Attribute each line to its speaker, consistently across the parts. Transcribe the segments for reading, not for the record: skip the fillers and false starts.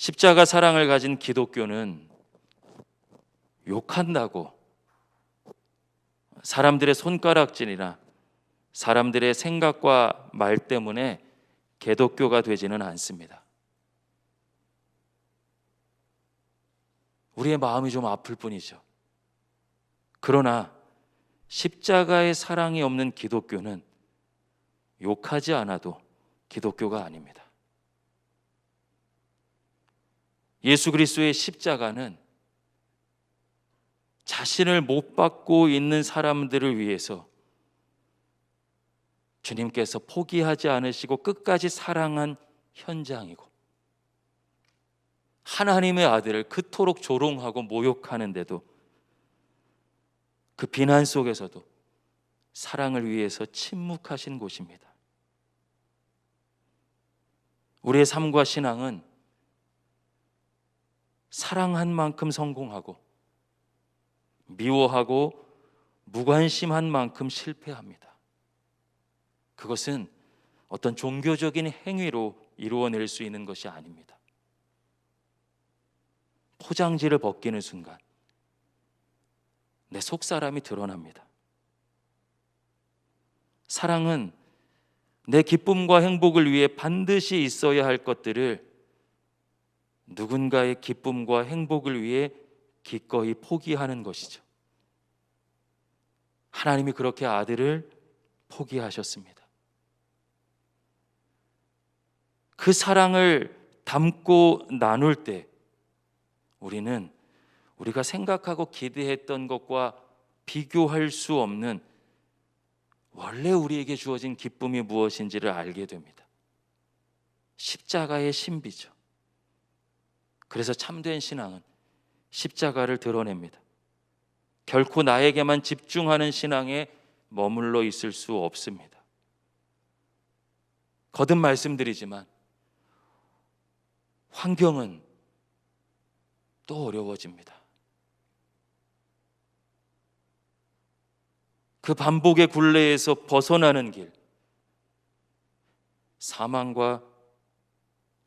Speaker 1: 십자가 사랑을 가진 기독교는 욕한다고 사람들의 손가락질이나 사람들의 생각과 말 때문에 기독교가 되지는 않습니다. 우리의 마음이 좀 아플 뿐이죠. 그러나 십자가의 사랑이 없는 기독교는 욕하지 않아도 기독교가 아닙니다. 예수 그리스도의 십자가는 자신을 못 받고 있는 사람들을 위해서 주님께서 포기하지 않으시고 끝까지 사랑한 현장이고, 하나님의 아들을 그토록 조롱하고 모욕하는데도 그 비난 속에서도 사랑을 위해서 침묵하신 곳입니다. 우리의 삶과 신앙은 사랑한 만큼 성공하고 미워하고 무관심한 만큼 실패합니다. 그것은 어떤 종교적인 행위로 이루어낼 수 있는 것이 아닙니다. 포장지를 벗기는 순간 내 속사람이 드러납니다. 사랑은 내 기쁨과 행복을 위해 반드시 있어야 할 것들을 누군가의 기쁨과 행복을 위해 기꺼이 포기하는 것이죠. 하나님이 그렇게 아들을 포기하셨습니다. 그 사랑을 담고 나눌 때 우리는 우리가 생각하고 기대했던 것과 비교할 수 없는 원래 우리에게 주어진 기쁨이 무엇인지를 알게 됩니다. 십자가의 신비죠. 그래서 참된 신앙은 십자가를 드러냅니다. 결코 나에게만 집중하는 신앙에 머물러 있을 수 없습니다. 거듭 말씀드리지만 환경은 또 어려워집니다. 그 반복의 굴레에서 벗어나는 길, 사망과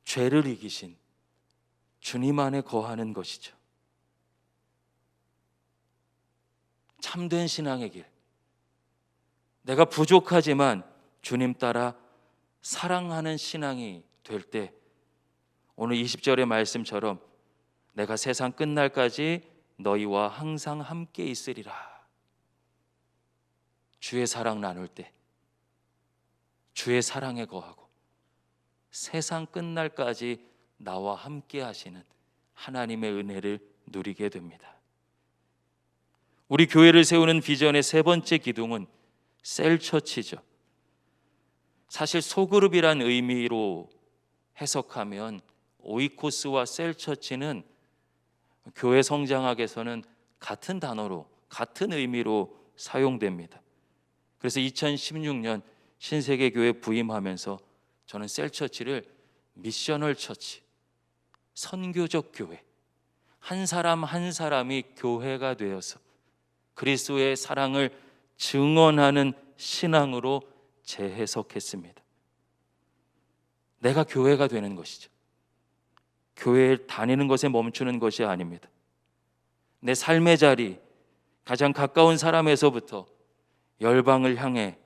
Speaker 1: 죄를 이기신 주님 안에 거하는 것이죠. 참된 신앙의 길, 내가 부족하지만 주님 따라 사랑하는 신앙이 될 때 오늘 20절의 말씀처럼 내가 세상 끝날까지 너희와 항상 함께 있으리라. 주의 사랑 나눌 때 주의 사랑에 거하고 세상 끝날까지 나와 함께 하시는 하나님의 은혜를 누리게 됩니다. 우리 교회를 세우는 비전의 세 번째 기둥은 셀처치죠. 사실 소그룹이란 의미로 해석하면 오이코스와 셀처치는 교회 성장학에서는 같은 단어로, 같은 의미로 사용됩니다. 그래서 2016년 신세계교회 부임하면서 저는 셀처치를 미셔널 처치, 선교적 교회, 한 사람 한 사람이 교회가 되어서 그리스도의 사랑을 증언하는 신앙으로 재해석했습니다. 내가 교회가 되는 것이죠. 교회에 다니는 것에 멈추는 것이 아닙니다. 내 삶의 자리, 가장 가까운 사람에서부터 열방을 향해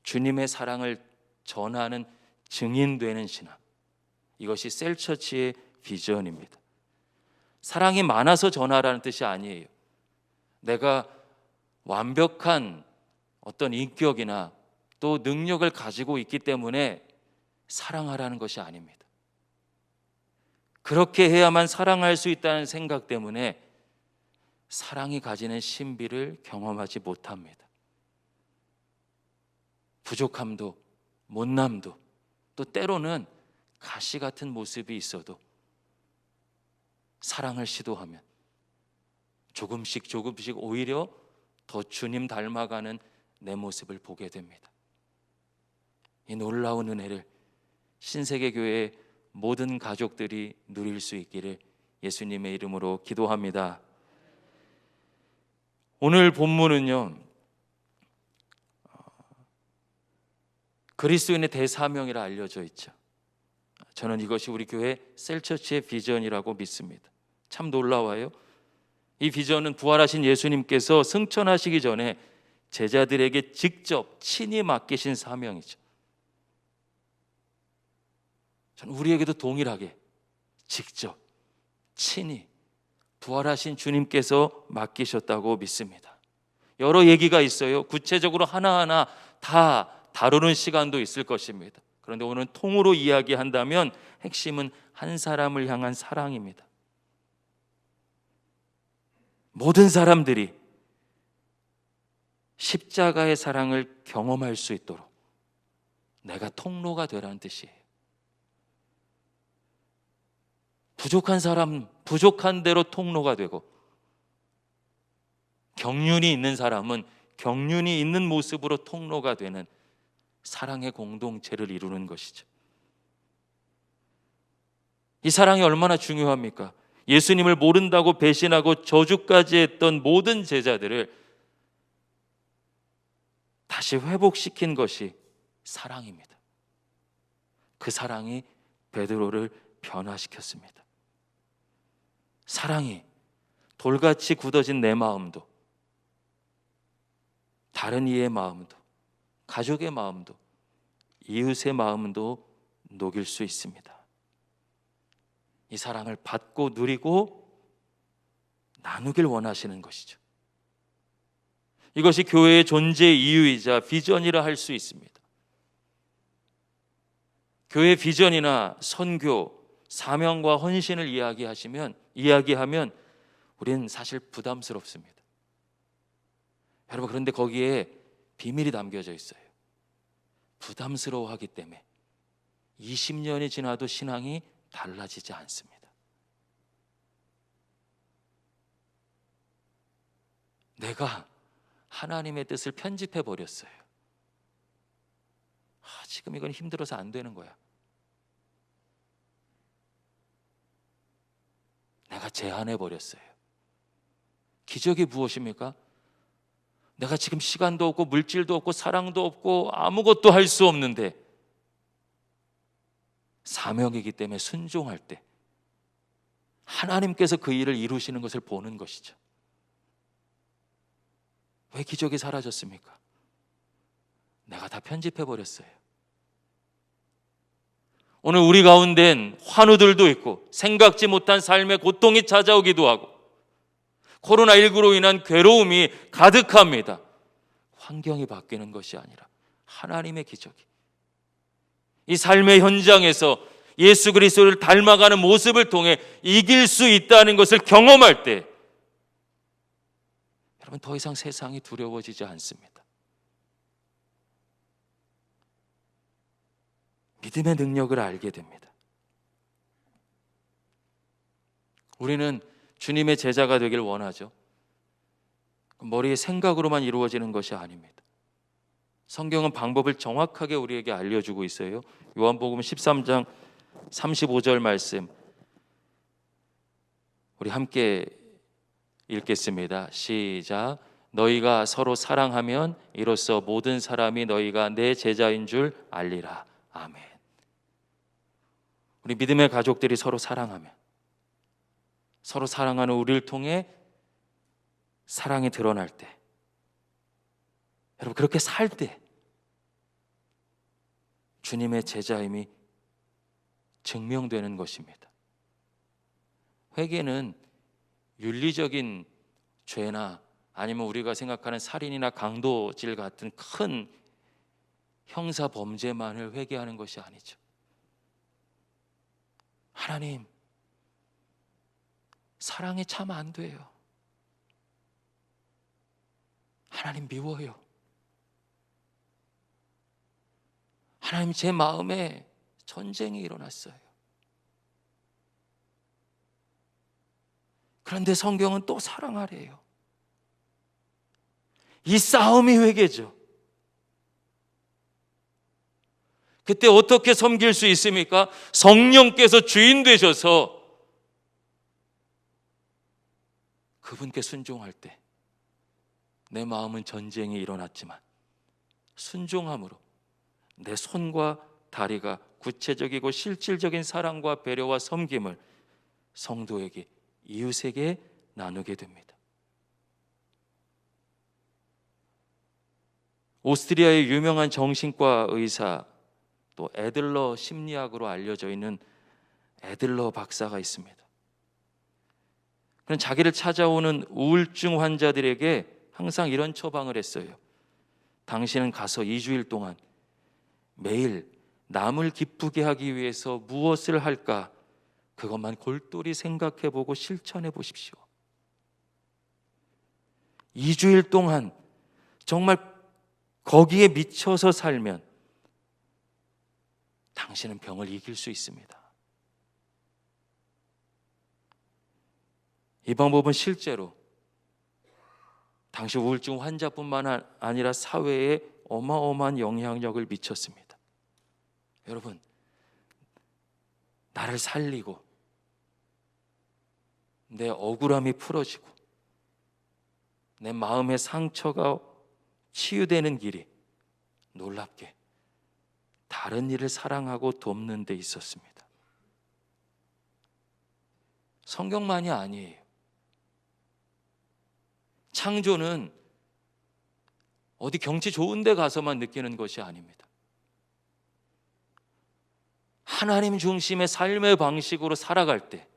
Speaker 1: 주님의 사랑을 전하는 증인되는 신앙, 이것이 셀처치의 비전입니다. 사랑이 많아서 전하라는 뜻이 아니에요. 내가 완벽한 어떤 인격이나 또 능력을 가지고 있기 때문에 사랑하라는 것이 아닙니다. 그렇게 해야만 사랑할 수 있다는 생각 때문에 사랑이 가지는 신비를 경험하지 못합니다. 부족함도 못남도 또 때로는 가시 같은 모습이 있어도 사랑을 시도하면 조금씩 오히려 더 주님 닮아가는 내 모습을 보게 됩니다. 이 놀라운 은혜를 신세계교회의 모든 가족들이 누릴 수 있기를 예수님의 이름으로 기도합니다. 오늘 본문은요, 그리스도인의 대사명이라 알려져 있죠. 저는 이것이 우리 교회 셀처치의 비전이라고 믿습니다. 참 놀라워요. 이 비전은 부활하신 예수님께서 승천하시기 전에 제자들에게 직접 친히 맡기신 사명이죠. 저는 우리에게도 동일하게 직접 친히 부활하신 주님께서 맡기셨다고 믿습니다. 여러 얘기가 있어요. 구체적으로 하나하나 다 다루는 시간도 있을 것입니다. 그런데 오늘 통으로 이야기한다면 핵심은 한 사람을 향한 사랑입니다. 모든 사람들이 십자가의 사랑을 경험할 수 있도록 내가 통로가 되라는 뜻이에요. 부족한 사람 부족한 대로 통로가 되고, 경륜이 있는 사람은 경륜이 있는 모습으로 통로가 되는 사랑의 공동체를 이루는 것이죠. 이 사랑이 얼마나 중요합니까? 예수님을 모른다고 배신하고 저주까지 했던 모든 제자들을 다시 회복시킨 것이 사랑입니다. 그 사랑이 베드로를 변화시켰습니다. 사랑이 돌같이 굳어진 내 마음도, 다른 이의 마음도, 가족의 마음도, 이웃의 마음도 녹일 수 있습니다. 이 사랑을 받고 누리고 나누길 원하시는 것이죠. 이것이 교회의 존재 이유이자 비전이라 할 수 있습니다. 교회 비전이나 선교, 사명과 헌신을 이야기하면 우리는 사실 부담스럽습니다. 여러분, 그런데 거기에 비밀이 담겨져 있어요. 부담스러워하기 때문에 20년이 지나도 신앙이 달라지지 않습니다. 내가 하나님의 뜻을 편집해 버렸어요. 지금 이건 힘들어서 안 되는 거야. 내가 제한해 버렸어요. 기적이 무엇입니까? 내가 지금 시간도 없고 물질도 없고 사랑도 없고 아무것도 할 수 없는데 사명이기 때문에 순종할 때 하나님께서 그 일을 이루시는 것을 보는 것이죠. 왜 기적이 사라졌습니까? 내가 다 편집해 버렸어요. 오늘 우리 가운데는 환우들도 있고 생각지 못한 삶의 고통이 찾아오기도 하고 코로나19로 인한 괴로움이 가득합니다. 환경이 바뀌는 것이 아니라 하나님의 기적이 이 삶의 현장에서 예수 그리스도를 닮아가는 모습을 통해 이길 수 있다는 것을 경험할 때 여러분, 더 이상 세상이 두려워지지 않습니다. 믿음의 능력을 알게 됩니다. 우리는 주님의 제자가 되길 원하죠. 머리의 생각으로만 이루어지는 것이 아닙니다. 성경은 방법을 정확하게 우리에게 알려주고 있어요. 요한복음 13장 35절 말씀 우리 함께 읽겠습니다. 시작. 너희가 서로 사랑하면 이로써 모든 사람이 너희가 내 제자인 줄 알리라. 아멘. 우리 믿음의 가족들이 서로 사랑하면, 서로 사랑하는 우리를 통해 사랑이 드러날 때, 여러분 그렇게 살 때 주님의 제자임이 증명되는 것입니다. 회개는 윤리적인 죄나 아니면 우리가 생각하는 살인이나 강도질 같은 큰 형사 범죄만을 회개하는 것이 아니죠. 하나님, 사랑이 참 안 돼요. 하나님 미워요. 하나님 제 마음에 전쟁이 일어났어요. 그런데 성경은 또 사랑하래요. 이 싸움이 회개죠. 그때 어떻게 섬길 수 있습니까? 성령께서 주인 되셔서 그분께 순종할 때 내 마음은 전쟁이 일어났지만 순종함으로 내 손과 다리가 구체적이고 실질적인 사랑과 배려와 섬김을 성도에게, 이웃에게 나누게 됩니다. 오스트리아의 유명한 정신과 의사, 또 애들러 심리학으로 알려져 있는 애들러 박사가 있습니다. 그는 자기를 찾아오는 우울증 환자들에게 항상 이런 처방을 했어요. 당신은 가서 2주일 동안 매일 남을 기쁘게 하기 위해서 무엇을 할까, 그것만 골똘히 생각해보고 실천해 보십시오. 2주일 동안 정말 거기에 미쳐서 살면 당신은 병을 이길 수 있습니다. 이 방법은 실제로 당시 우울증 환자뿐만 아니라 사회에 어마어마한 영향력을 미쳤습니다. 여러분, 나를 살리고 내 억울함이 풀어지고 내 마음의 상처가 치유되는 길이 놀랍게 다른 이를 사랑하고 돕는 데 있었습니다. 성경만이 아니에요. 창조는 어디 경치 좋은 데 가서만 느끼는 것이 아닙니다. 하나님 중심의 삶의 방식으로 살아갈 때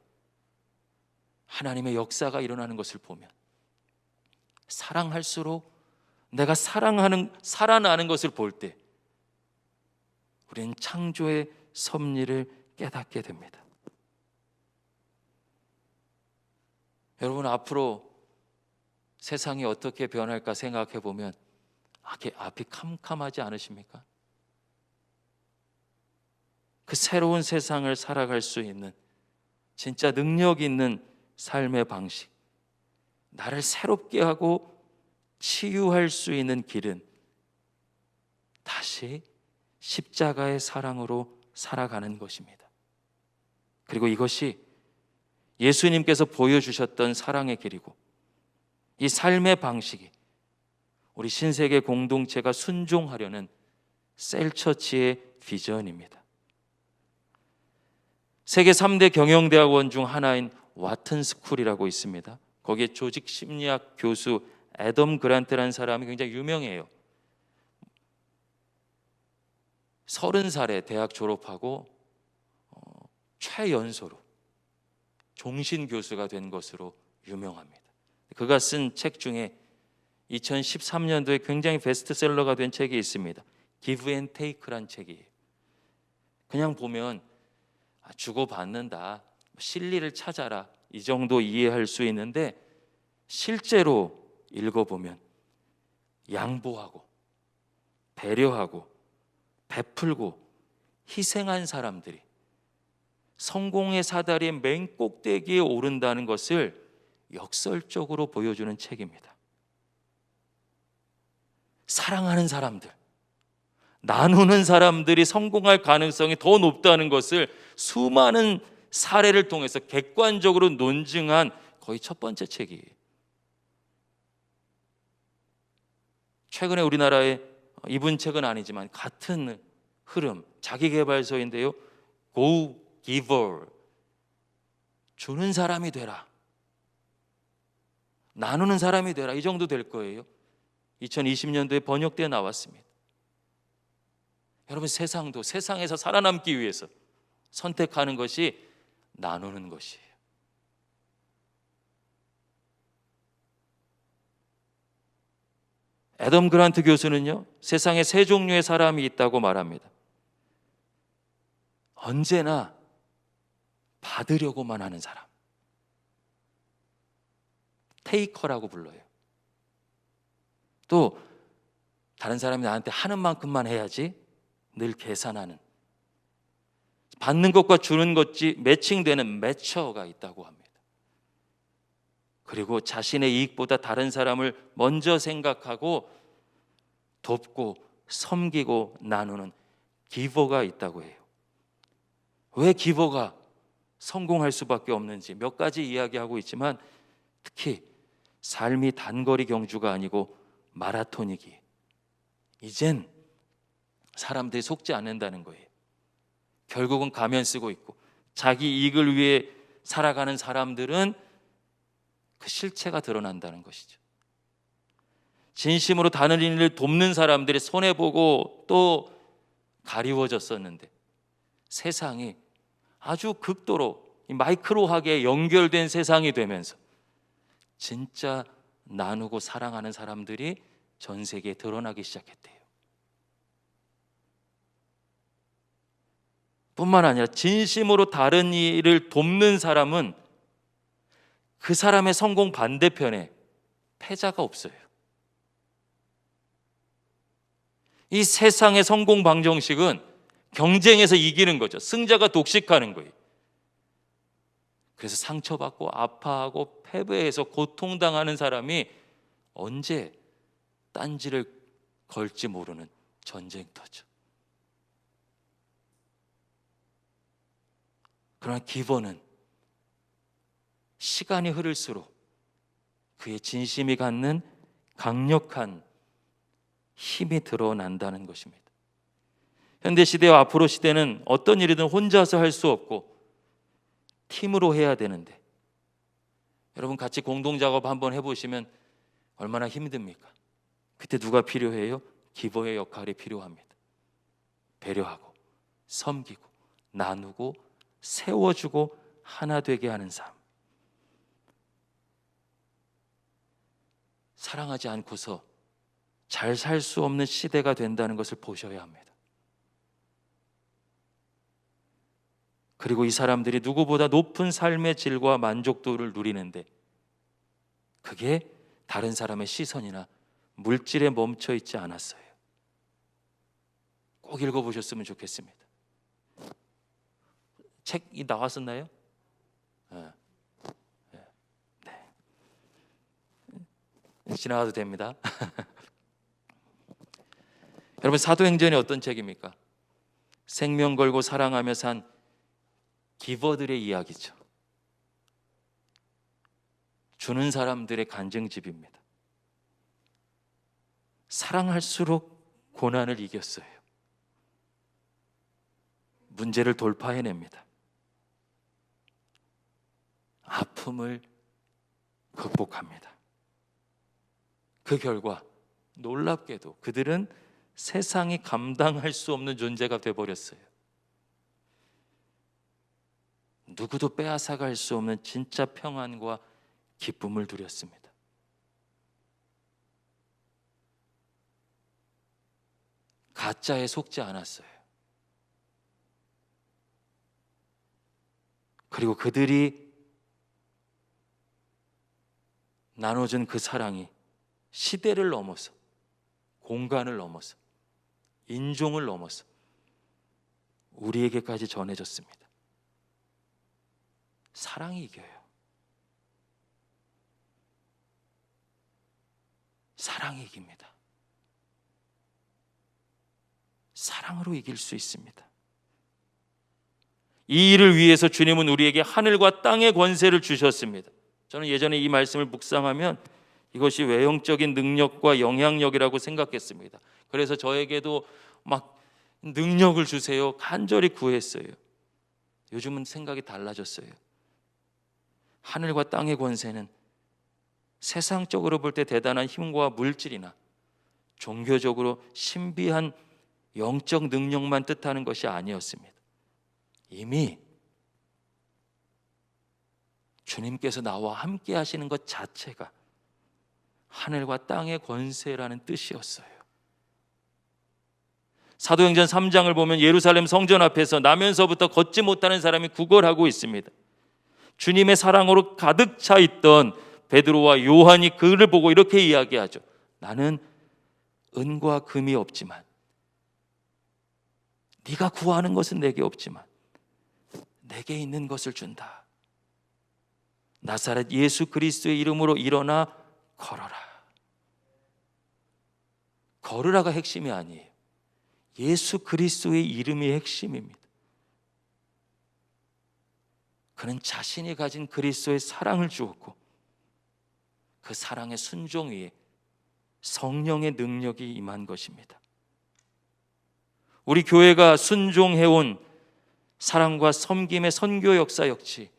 Speaker 1: 하나님의 역사가 일어나는 것을 보면, 사랑할수록 내가 살아나는 것을 볼 때 우리는 창조의 섭리를 깨닫게 됩니다. 여러분, 앞으로 세상이 어떻게 변할까 생각해 보면 앞이 캄캄하지 않으십니까? 그 새로운 세상을 살아갈 수 있는 진짜 능력 있는 삶의 방식, 나를 새롭게 하고 치유할 수 있는 길은 다시 십자가의 사랑으로 살아가는 것입니다. 그리고 이것이 예수님께서 보여주셨던 사랑의 길이고, 이 삶의 방식이 우리 신세계 공동체가 순종하려는 셀처치의 비전입니다. 세계 3대 경영대학원 중 하나인 와튼스쿨이라고 있습니다. 거기에 조직심리학 교수 애덤 그란트라는 사람이 굉장히 유명해요. 30살에 대학 졸업하고 최연소로 종신교수가 된 것으로 유명합니다. 그가 쓴 책 중에 2013년도에 굉장히 베스트셀러가 된 책이 있습니다. Give and Take란 책이에요. 그냥 보면 주고받는다, 실리를 찾아라, 이 정도 이해할 수 있는데, 실제로 읽어보면 양보하고 배려하고 베풀고 희생한 사람들이 성공의 사다리의 맨 꼭대기에 오른다는 것을 역설적으로 보여주는 책입니다. 사랑하는 사람들, 나누는 사람들이 성공할 가능성이 더 높다는 것을 수많은 사례를 통해서 객관적으로 논증한 거의 첫 번째 책이에요. 최근에 우리나라에, 이분 책은 아니지만 같은 흐름, 자기계발서인데요, Go Giver, 주는 사람이 되라, 나누는 사람이 되라, 이 정도 될 거예요. 2020년도에 번역되어 나왔습니다. 여러분, 세상도 세상에서 살아남기 위해서 선택하는 것이 나누는 것이에요. 애덤 그란트 교수는요, 세상에 세 종류의 사람이 있다고 말합니다. 언제나 받으려고만 하는 사람, 테이커라고 불러요. 또 다른 사람이 나한테 하는 만큼만 해야지 늘 계산하는, 받는 것과 주는 것이 매칭되는 매처가 있다고 합니다. 그리고 자신의 이익보다 다른 사람을 먼저 생각하고 돕고 섬기고 나누는 기버가 있다고 해요. 왜 기버가 성공할 수밖에 없는지 몇 가지 이야기하고 있지만, 특히 삶이 단거리 경주가 아니고 마라톤이기, 이젠 사람들이 속지 않는다는 거예요. 결국은 가면 쓰고 있고 자기 이익을 위해 살아가는 사람들은 그 실체가 드러난다는 것이죠. 진심으로 다른 이를 돕는 사람들이 손해보고 또 가리워졌었는데 세상이 아주 극도로 마이크로하게 연결된 세상이 되면서 진짜 나누고 사랑하는 사람들이 전 세계에 드러나기 시작했대요. 뿐만 아니라 진심으로 다른 이를 돕는 사람은 그 사람의 성공 반대편에 패자가 없어요. 이 세상의 성공 방정식은 경쟁에서 이기는 거죠. 승자가 독식하는 거예요. 그래서 상처받고 아파하고 패배해서 고통당하는 사람이 언제 딴지를 걸지 모르는 전쟁터죠. 그러나 기버는 시간이 흐를수록 그의 진심이 갖는 강력한 힘이 드러난다는 것입니다. 현대 시대와 앞으로 시대는 어떤 일이든 혼자서 할 수 없고 팀으로 해야 되는데, 여러분 같이 공동 작업 한번 해보시면 얼마나 힘듭니까? 그때 누가 필요해요? 기버의 역할이 필요합니다. 배려하고 섬기고 나누고 세워주고 하나 되게 하는 삶. 사랑하지 않고서 잘 살 수 없는 시대가 된다는 것을 보셔야 합니다. 그리고 이 사람들이 누구보다 높은 삶의 질과 만족도를 누리는데 그게 다른 사람의 시선이나 물질에 멈춰 있지 않았어요. 꼭 읽어보셨으면 좋겠습니다. 책이 나왔었나요? 네. 지나가도 됩니다. 여러분, 사도행전이 어떤 책입니까? 생명 걸고 사랑하며 산 기버들의 이야기죠. 주는 사람들의 간증집입니다. 사랑할수록 고난을 이겼어요. 문제를 돌파해냅니다. 아픔을 극복합니다. 그 결과 놀랍게도 그들은 세상이 감당할 수 없는 존재가 되어버렸어요. 누구도 빼앗아갈 수 없는 진짜 평안과 기쁨을 누렸습니다. 가짜에 속지 않았어요. 그리고 그들이 나눠준 그 사랑이 시대를 넘어서, 공간을 넘어서, 인종을 넘어서 우리에게까지 전해졌습니다. 사랑이 이겨요. 사랑이 이깁니다. 사랑으로 이길 수 있습니다. 이 일을 위해서 주님은 우리에게 하늘과 땅의 권세를 주셨습니다. 저는 예전에 이 말씀을 묵상하면 이것이 외형적인 능력과 영향력이라고 생각했습니다. 그래서 저에게도 막 능력을 주세요 간절히 구했어요. 요즘은 생각이 달라졌어요. 하늘과 땅의 권세는 세상적으로 볼 때 대단한 힘과 물질이나 종교적으로 신비한 영적 능력만 뜻하는 것이 아니었습니다. 이미 주님께서 나와 함께 하시는 것 자체가 하늘과 땅의 권세라는 뜻이었어요. 사도행전 3장을 보면 예루살렘 성전 앞에서 나면서부터 걷지 못하는 사람이 구걸하고 있습니다. 주님의 사랑으로 가득 차 있던 베드로와 요한이 그를 보고 이렇게 이야기하죠. 나는 은과 금이 없지만, 네가 구하는 것은 내게 없지만 내게 있는 것을 준다. 나사렛 예수 그리스도의 이름으로 일어나 걸어라. 걸으라가 핵심이 아니에요. 예수 그리스도의 이름이 핵심입니다. 그는 자신이 가진 그리스도의 사랑을 주었고 그 사랑의 순종 위에 성령의 능력이 임한 것입니다. 우리 교회가 순종해온 사랑과 섬김의 선교 역사 역시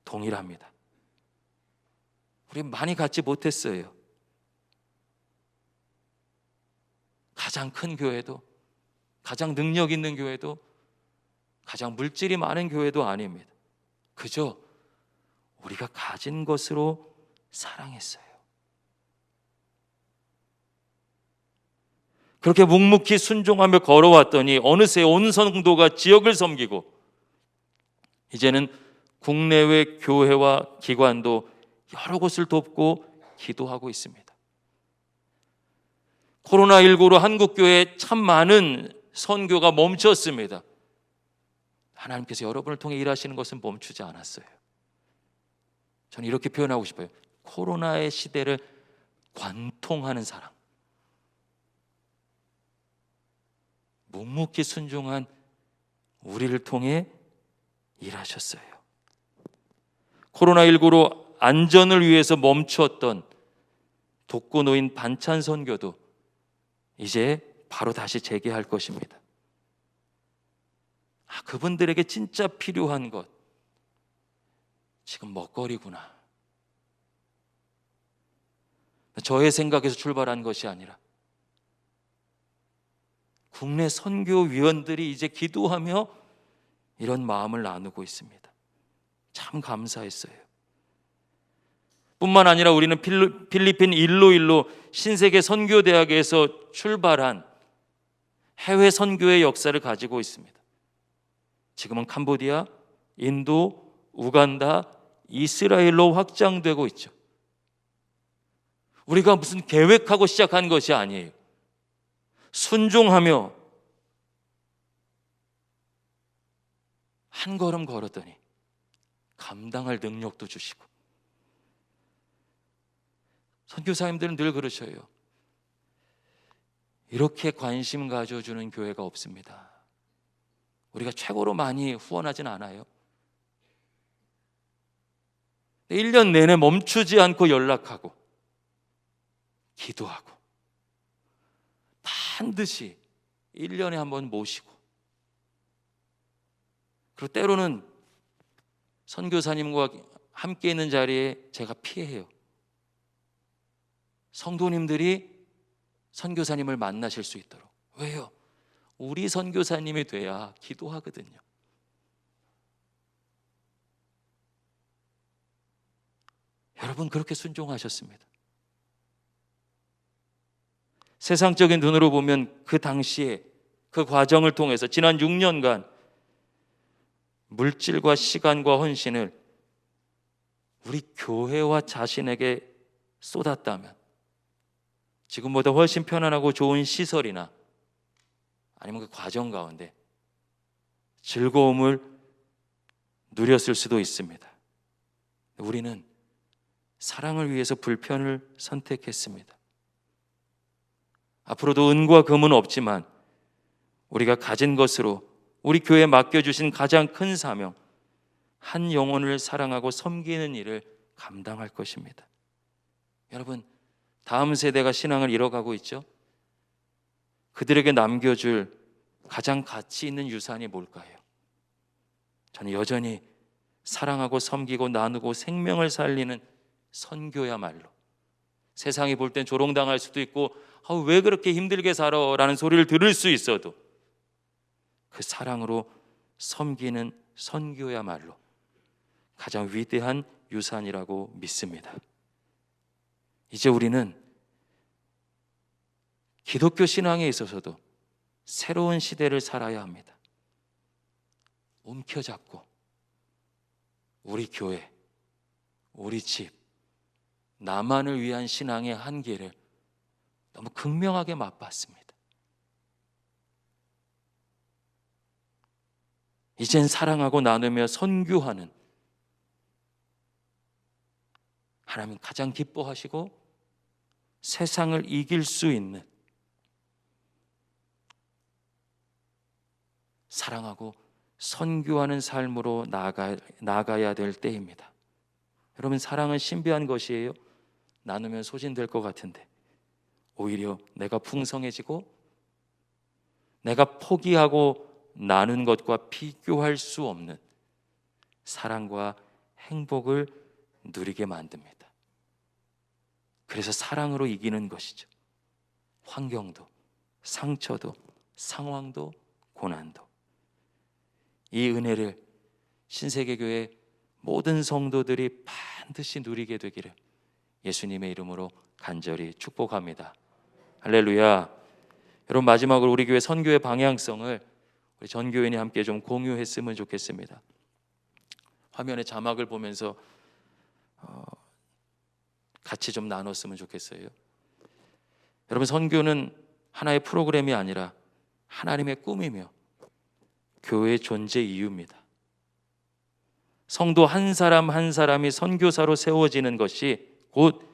Speaker 1: 동일합니다. 우리 많이 갖지 못했어요. 가장 큰 교회도, 가장 능력 있는 교회도, 가장 물질이 많은 교회도 아닙니다. 그저 우리가 가진 것으로 사랑했어요. 그렇게 묵묵히 순종하며 걸어왔더니 어느새 온 성도가 지역을 섬기고 이제는 국내외 교회와 기관도 여러 곳을 돕고 기도하고 있습니다. 코로나19로 한국교회에 참 많은 선교가 멈췄습니다. 하나님께서 여러분을 통해 일하시는 것은 멈추지 않았어요. 저는 이렇게 표현하고 싶어요. 코로나의 시대를 관통하는 사랑, 묵묵히 순종한 우리를 통해 일하셨어요. 코로나19로 안전을 위해서 멈추었던 독거노인 반찬 선교도 이제 바로 다시 재개할 것입니다. 그분들에게 진짜 필요한 것, 지금 먹거리구나. 저의 생각에서 출발한 것이 아니라 국내 선교위원들이 이제 기도하며 이런 마음을 나누고 있습니다. 참 감사했어요. 뿐만 아니라 우리는 필리핀 일로일로 신세계 선교대학에서 출발한 해외 선교의 역사를 가지고 있습니다. 지금은 캄보디아, 인도, 우간다, 이스라엘로 확장되고 있죠. 우리가 무슨 계획하고 시작한 것이 아니에요. 순종하며 한 걸음 걸었더니 감당할 능력도 주시고, 선교사님들은 늘 그러셔요. 이렇게 관심 가져주는 교회가 없습니다. 우리가 최고로 많이 후원하진 않아요. 1년 내내 멈추지 않고 연락하고 기도하고 반드시 1년에 한 번 모시고, 그리고 때로는 선교사님과 함께 있는 자리에 제가 피해요. 성도님들이 선교사님을 만나실 수 있도록. 왜요? 우리 선교사님이 돼야 기도하거든요. 여러분 그렇게 순종하셨습니다. 세상적인 눈으로 보면 그 당시에 그 과정을 통해서 지난 6년간 물질과 시간과 헌신을 우리 교회와 자신에게 쏟았다면 지금보다 훨씬 편안하고 좋은 시설이나 아니면 그 과정 가운데 즐거움을 누렸을 수도 있습니다. 우리는 사랑을 위해서 불편을 선택했습니다. 앞으로도 은과 금은 없지만 우리가 가진 것으로 우리 교회에 맡겨주신 가장 큰 사명, 한 영혼을 사랑하고 섬기는 일을 감당할 것입니다. 여러분, 다음 세대가 신앙을 잃어가고 있죠? 그들에게 남겨줄 가장 가치 있는 유산이 뭘까요? 저는 여전히 사랑하고 섬기고 나누고 생명을 살리는 선교야말로, 세상이 볼 땐 조롱당할 수도 있고 왜 그렇게 힘들게 살아? 라는 소리를 들을 수 있어도 그 사랑으로 섬기는 선교야말로 가장 위대한 유산이라고 믿습니다. 이제 우리는 기독교 신앙에 있어서도 새로운 시대를 살아야 합니다. 움켜잡고 우리 교회, 우리 집, 나만을 위한 신앙의 한계를 너무 극명하게 맛봤습니다. 이젠 사랑하고 나누며 선교하는 하나님 가장 기뻐하시고 세상을 이길 수 있는 사랑하고 선교하는 삶으로 나아가야 될 때입니다. 여러분, 사랑은 신비한 것이에요. 나누면 소진될 것 같은데 오히려 내가 풍성해지고 내가 포기하고 나눈 것과 비교할 수 없는 사랑과 행복을 누리게 만듭니다. 그래서 사랑으로 이기는 것이죠. 환경도, 상처도, 상황도, 고난도. 이 은혜를 신세계교회 모든 성도들이 반드시 누리게 되기를 예수님의 이름으로 간절히 축복합니다. 할렐루야. 여러분, 마지막으로 우리 교회 선교의 방향성을 우리 전 교인이 함께 좀 공유했으면 좋겠습니다. 화면에 자막을 보면서 같이 좀 나눴으면 좋겠어요. 여러분, 선교는 하나의 프로그램이 아니라 하나님의 꿈이며 교회의 존재 이유입니다. 성도 한 사람 한 사람이 선교사로 세워지는 것이 곧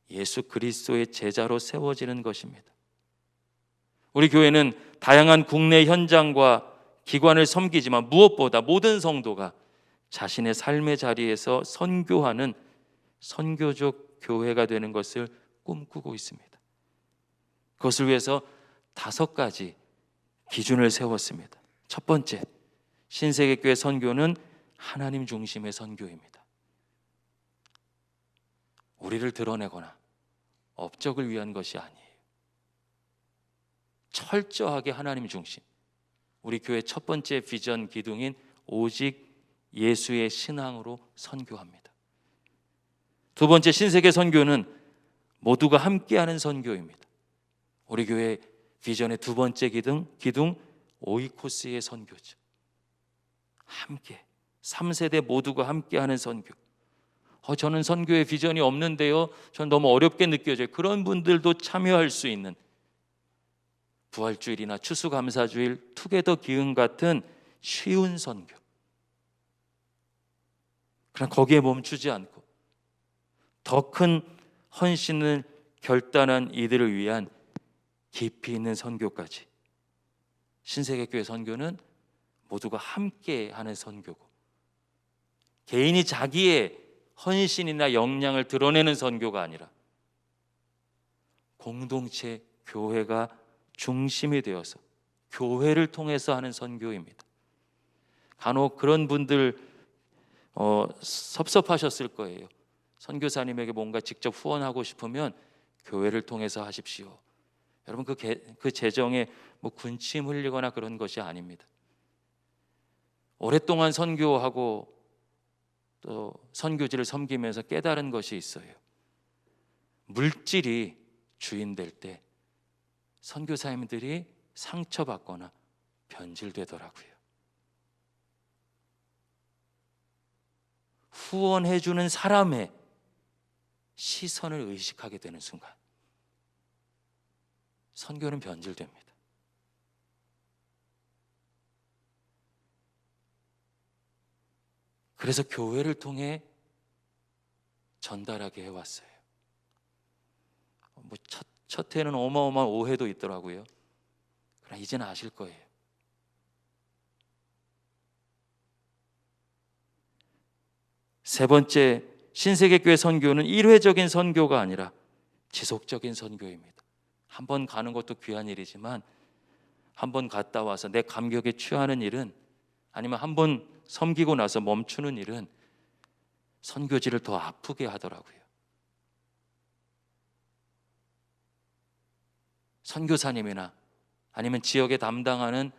Speaker 1: 예수 그리스도의 제자로 세워지는 것입니다. 우리 교회는 다양한 국내 현장과 기관을 섬기지만 무엇보다 모든 성도가 자신의 삶의 자리에서 선교하는 선교적 교회가 되는 것을 꿈꾸고 있습니다. 그것을 위해서 5가지 기준을 세웠습니다. 첫 번째, 신세계교회 선교는 하나님 중심의 선교입니다. 우리를 드러내거나 업적을 위한 것이 아니에요. 철저하게 하나님 중심. 우리 교회 첫 번째 비전 기둥인 오직 예수의 신앙으로 선교합니다. 두 번째, 신세계 선교는 모두가 함께하는 선교입니다. 우리 교회 비전의 두 번째 기둥 오이코스의 선교죠. 함께 3세대 모두가 함께하는 선교. 저는 선교의 비전이 없는데요, 전 너무 어렵게 느껴져요. 그런 분들도 참여할 수 있는 부활주일이나 추수감사주일, 투게더 기흥 같은 쉬운 선교. 그냥 거기에 멈추지 않고 더 큰 헌신을 결단한 이들을 위한 깊이 있는 선교까지. 신세계교회 선교는 모두가 함께 하는 선교고, 개인이 자기의 헌신이나 역량을 드러내는 선교가 아니라 공동체, 교회가 중심이 되어서 교회를 통해서 하는 선교입니다. 간혹 그런 분들 섭섭하셨을 거예요. 선교사님에게 뭔가 직접 후원하고 싶으면 교회를 통해서 하십시오. 여러분, 그 재정에 뭐 군침 흘리거나 그런 것이 아닙니다. 오랫동안 선교하고 또 선교지를 섬기면서 깨달은 것이 있어요. 물질이 주인 될 때 선교사님들이 상처받거나 변질되더라고요. 후원해주는 사람의 시선을 의식하게 되는 순간 선교는 변질됩니다. 그래서 교회를 통해 전달하게 해왔어요. 첫 해는 어마어마한 오해도 있더라고요. 그러나 이제는 아실 거예요. 세 번째, 신세계교회 선교는 일회적인 선교가 아니라 지속적인 선교입니다. 한 번 가는 것도 귀한 일이지만 한 번 갔다 와서 내 감격에 취하는 일은, 아니면 한 번 섬기고 나서 멈추는 일은 선교지를 더 아프게 하더라고요. 선교사님이나 아니면 지역에 담당하는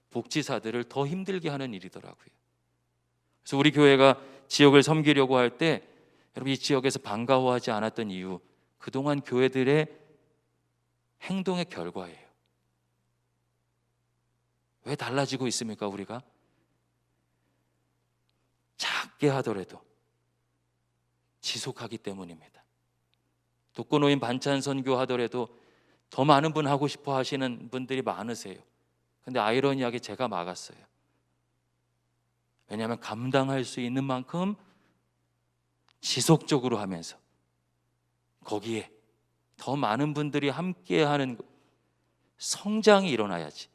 Speaker 1: 복지사들을 더 힘들게 하는 일이더라고요. 그래서 우리 교회가 지역을 섬기려고 할 때 여러분, 이 지역에서 반가워하지 않았던 이유, 그동안 교회들의 행동의 결과예요. 왜 달라지고 있습니까? 우리가 작게 하더라도 지속하기 때문입니다. 독거노인 반찬 선교 하더라도 더 많은 분 하고 싶어 하시는 분들이 많으세요. 근데 아이러니하게 제가 막았어요. 왜냐하면 감당할 수 있는 만큼 지속적으로 하면서 거기에 더 많은 분들이 함께하는 성장이 일어나야지.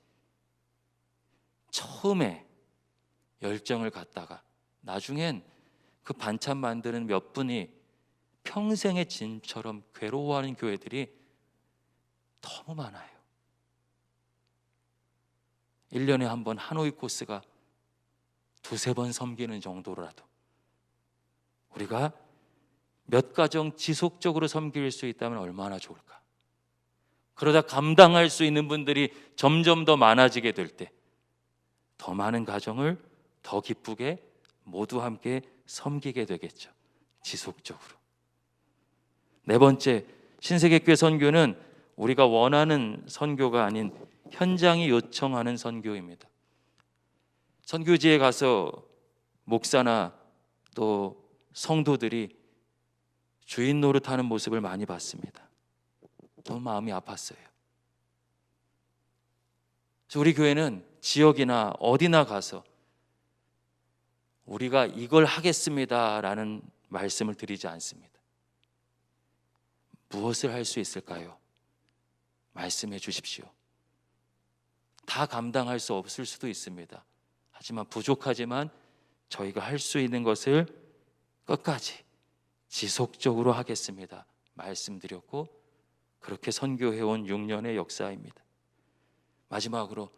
Speaker 1: 처음에 열정을 갖다가 나중엔 그 반찬 만드는 몇 분이 평생의 짐처럼 괴로워하는 교회들이 너무 많아요. 1년에 한 번 하노이 코스가 두세 번 섬기는 정도라도 우리가 몇 가정 지속적으로 섬길 수 있다면 얼마나 좋을까. 그러다 감당할 수 있는 분들이 점점 더 많아지게 될 때 더 많은 가정을 더 기쁘게 모두 함께 섬기게 되겠죠. 지속적으로. 네 번째, 신세계교회 선교는 우리가 원하는 선교가 아닌 현장이 요청하는 선교입니다. 선교지에 가서 목사나 또 성도들이 주인 노릇하는 모습을 많이 봤습니다. 너무 마음이 아팠어요. 그래서 우리 교회는 지역이나 어디나 가서 우리가 이걸 하겠습니다라는 말씀을 드리지 않습니다. 무엇을 할 수 있을까요? 말씀해 주십시오. 다 감당할 수 없을 수도 있습니다. 하지만 부족하지만 저희가 할 수 있는 것을 끝까지 지속적으로 하겠습니다. 말씀드렸고 그렇게 선교해온 6년의 역사입니다. 마지막으로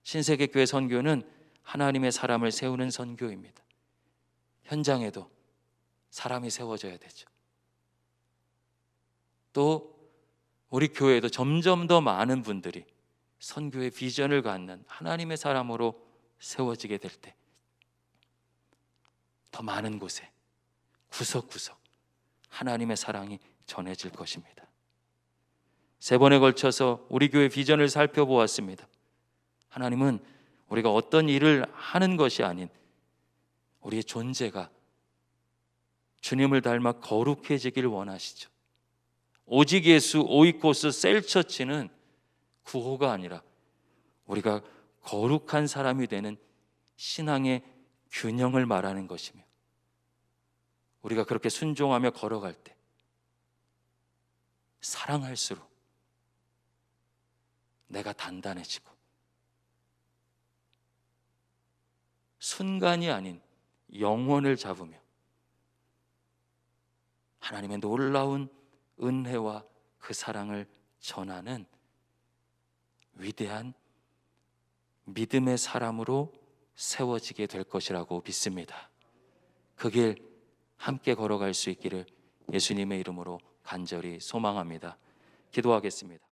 Speaker 1: 신세계교회 선교는 하나님의 사람을 세우는 선교입니다. 현장에도 사람이 세워져야 되죠. 또 우리 교회에도 점점 더 많은 분들이 선교의 비전을 갖는 하나님의 사람으로 세워지게 될 때 더 많은 곳에 구석구석 하나님의 사랑이 전해질 것입니다. 세 번에 걸쳐서 우리 교회 비전을 살펴보았습니다. 하나님은 우리가 어떤 일을 하는 것이 아닌 우리의 존재가 주님을 닮아 거룩해지길 원하시죠. 오직 예수, 오이코스, 셀처치는 구호가 아니라 우리가 거룩한 사람이 되는 신앙의 균형을 말하는 것이며 우리가 그렇게 순종하며 걸어갈 때 사랑할수록 내가 단단해지고 순간이 아닌 영원을 잡으며 하나님의 놀라운 은혜와 그 사랑을 전하는 위대한 믿음의 사람으로 세워지게 될 것이라고 믿습니다. 그 길 함께 걸어갈 수 있기를 예수님의 이름으로 간절히 소망합니다. 기도하겠습니다.